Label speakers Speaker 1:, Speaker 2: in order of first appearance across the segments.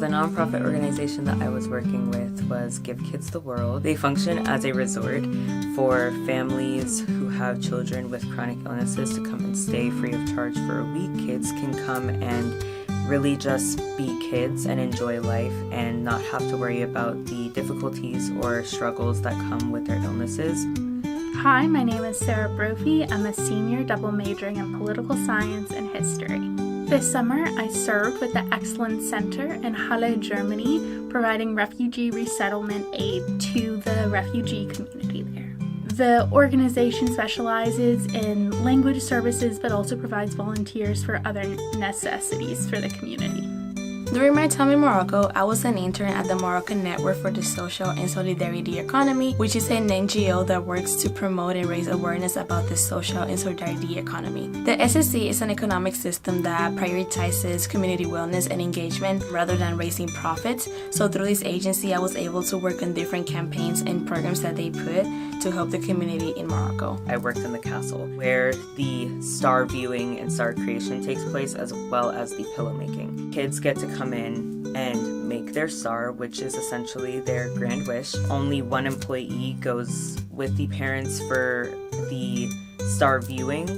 Speaker 1: The nonprofit organization that I was working with was Give Kids the World. They function as a resort for families who have children with chronic illnesses to come and stay free of charge for a week. Kids can come and really just be kids and enjoy life and not have to worry about the difficulties or struggles that come with their illnesses.
Speaker 2: Hi, my name is Sarah Brophy. I'm a senior double majoring in political science and history. This summer, I served with the Excellence Center in Halle, Germany, providing refugee resettlement aid to the refugee community there. The organization specializes in language services, but also provides volunteers for other necessities for the community.
Speaker 3: During my time in Morocco, I was an intern at the Moroccan Network for the Social and Solidarity Economy, which is an NGO that works to promote and raise awareness about the social and solidarity economy. The SSE is an economic system that prioritizes community wellness and engagement rather than raising profits. So through this agency, I was able to work on different campaigns and programs that they put to help the community in Morocco.
Speaker 1: I worked in the castle where the star viewing and star creation takes place, as well as the pillow making. Kids get to come in and make their star, which is essentially their grand wish. Only one employee goes with the parents for the star viewing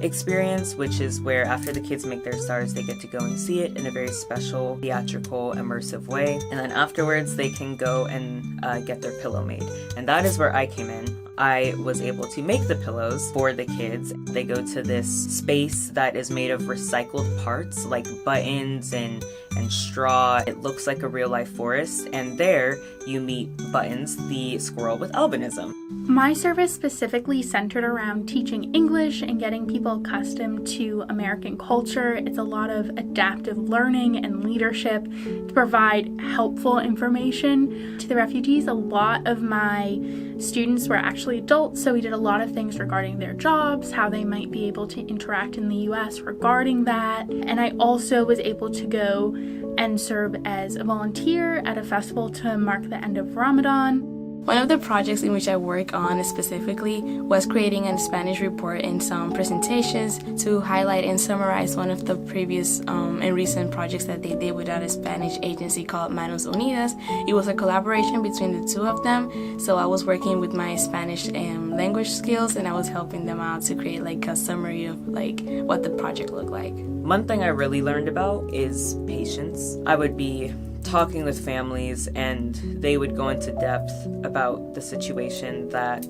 Speaker 1: experience, which is where after the kids make their stars, they get to go and see it in a very special, theatrical, immersive way. And then afterwards, they can go and get their pillow made. And that is where I came in. I was able to make the pillows for the kids. They go to this space that is made of recycled parts like buttons and straw. It looks like a real life forest, and there you meet Buttons, the squirrel with albinism.
Speaker 2: My service specifically centered around teaching English and getting people accustomed to American culture. It's a lot of adaptive learning and leadership to provide helpful information to the refugees. A lot of my students were actually adults, so we did a lot of things regarding their jobs, how they might be able to interact in the US regarding that. And I also was able to go and serve as a volunteer at a festival to mark the end of Ramadan.
Speaker 3: One of the projects in which I work on specifically was creating a Spanish report and some presentations to highlight and summarize one of the previous and recent projects that they did with a Spanish agency called Manos Unidas. It was a collaboration between the two of them, so I was working with my Spanish language skills, and I was helping them out to create like a summary of like what the project looked like.
Speaker 1: One thing I really learned about is patience. I would be talking with families and they would go into depth about the situation that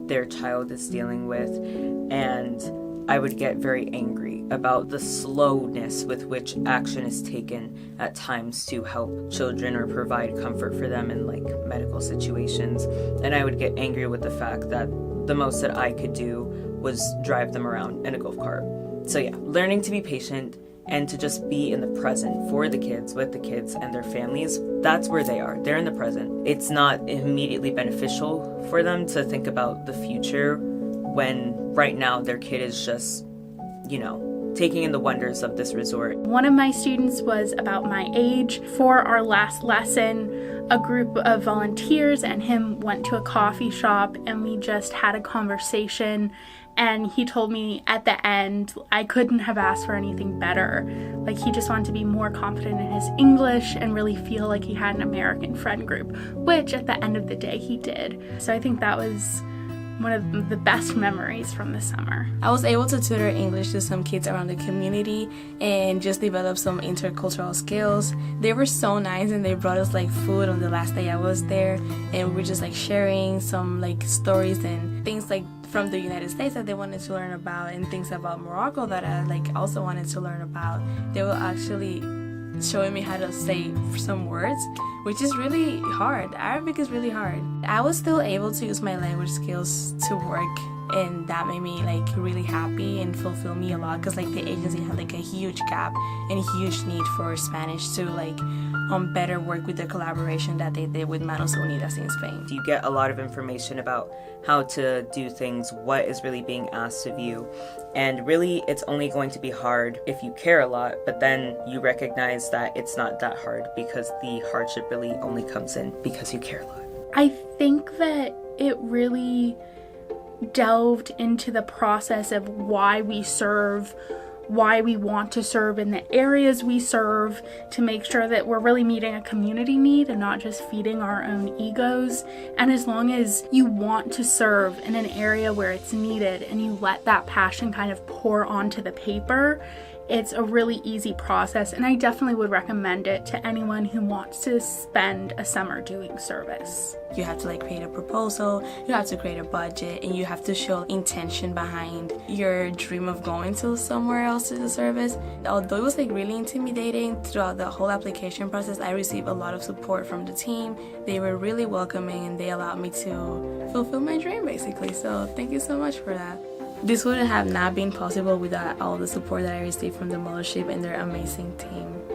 Speaker 1: their child is dealing with, and I would get very angry about the slowness with which action is taken at times to help children or provide comfort for them in like medical situations. And I would get angry with the fact that the most that I could do was drive them around in a golf cart. So yeah, learning to be patient and to just be in the present for the kids, with the kids and their families. That's where they are. They're in the present. It's not immediately beneficial for them to think about the future when right now their kid is just, taking in the wonders of this resort.
Speaker 2: One of my students was about my age. For our last lesson, a group of volunteers and him went to a coffee shop and we just had a conversation. And he told me at the end, I couldn't have asked for anything better. Like, he just wanted to be more confident in his English and really feel like he had an American friend group, which at the end of the day he did. So I think that was one of the best memories from the summer.
Speaker 3: I was able to tutor English to some kids around the community and just develop some intercultural skills. They were so nice, and they brought us like food on the last day I was there, and we were just like sharing some like stories and things like from the United States that they wanted to learn about, and things about Morocco that I like also wanted to learn about. They were actually showing me how to say some words, which is really hard. Arabic is really hard. I was still able to use my language skills to work, and that made me like really happy and fulfill me a lot, because like the agency had like a huge gap and a huge need for Spanish to like better work with the collaboration that they did with Manos Unidas in Spain.
Speaker 1: You get a lot of information about how to do things, what is really being asked of you, and really it's only going to be hard if you care a lot, but then you recognize that it's not that hard because the hardship really only comes in because you care a lot.
Speaker 2: I think that it really delved into the process of why we serve why we want to serve in the areas we serve, to make sure that we're really meeting a community need and not just feeding our own egos. And as long as you want to serve in an area where it's needed and you let that passion kind of pour onto the paper, it's a really easy process, and I definitely would recommend it to anyone who wants to spend a summer doing service.
Speaker 3: You have to create a proposal, you have to create a budget, and you have to show intention behind your dream of going to somewhere else to the service. Although it was really intimidating throughout the whole application process, I received a lot of support from the team. They were really welcoming and they allowed me to fulfill my dream basically. So thank you so much for that. This would have not been possible without all the support that I received from the Moellership and their amazing team.